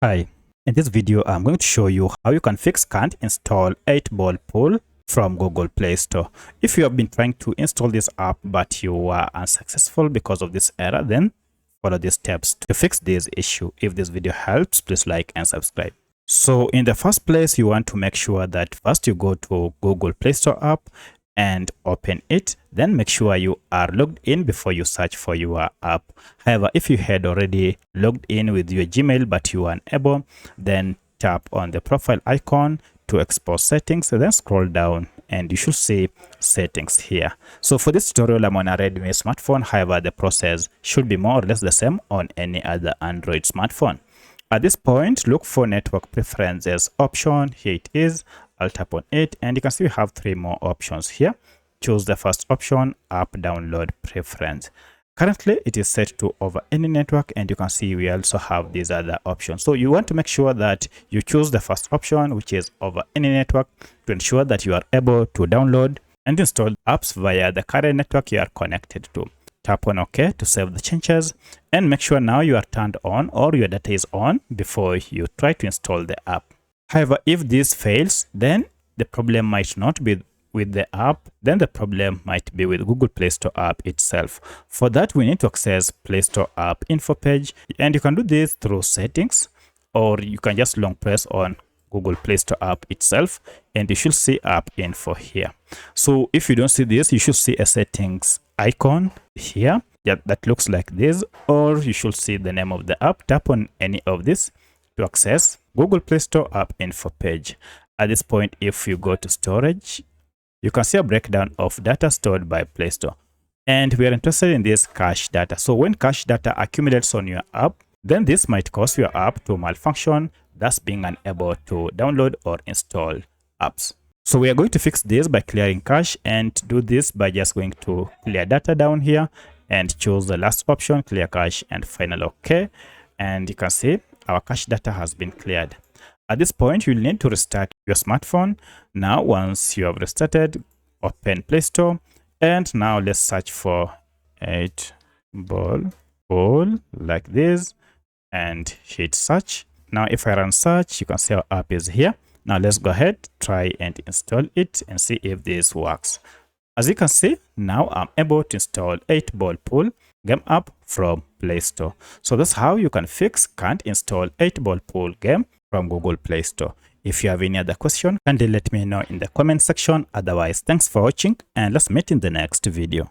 Hi, in this video I'm going to show you how you can fix can't install 8-ball pool from Google Play Store. If you have been trying to install this app but you are unsuccessful because of this error, then follow these steps to fix this issue. If this video helps, please like and subscribe. So in the first place, you want to make sure that first you go to Google Play Store app and open it. Then make sure you are logged in before you search for your app. However, if you had already logged in with your Gmail but you are unable, then tap on the profile icon to export settings, and then scroll down and you should see settings here. So for this tutorial, I'm on a Redmi smartphone. However, the process should be more or less the same on any other Android smartphone. At this point, look for network preferences option. Here it is. I'll tap on it and you can see we have three more options here. Choose the first option, app download preference. Currently it is set to over any network, and you can see we also have these other options. So you want to make sure that you choose the first option, which is over any network, to ensure that you are able to download and install apps via the current network you are connected to. Tap on OK to save the changes and make sure now you are turned on or your data is on before you try to install the app. However, if this fails, then the problem might not be with the app, then the problem might be with Google Play Store app itself. For that, we need to access Play Store app info page, and you can do this through settings, or you can just long press on Google Play Store app itself and you should see app info here. So if you don't see this, you should see a settings icon here that looks like this, or you should see the name of the app. Tap on any of this to access Google Play Store app info page. At this point, if you go to storage, you can see a breakdown of data stored by Play Store, and we are interested in this cache data. So when cache data accumulates on your app, then this might cause your app to malfunction, thus being unable to download or install apps. So we are going to fix this by clearing cache, and do this by just going to clear data down here and choose the last option, clear cache, and final OK. And you can see our cache data has been cleared. At this point, you'll need to restart your smartphone. Now, once you have restarted, open Play Store, and now let's search for 8-ball pool like this and hit search. Now, if I run search, you can see our app is here. Now, let's go ahead, try and install it and see if this works. As you can see, now I'm able to install 8-ball pool game app from Play Store. So that's how you can fix can't install 8-ball pool game from Google Play Store. If you have any other question, kindly let me know in the comment section. Otherwise, thanks for watching and let's meet in the next video.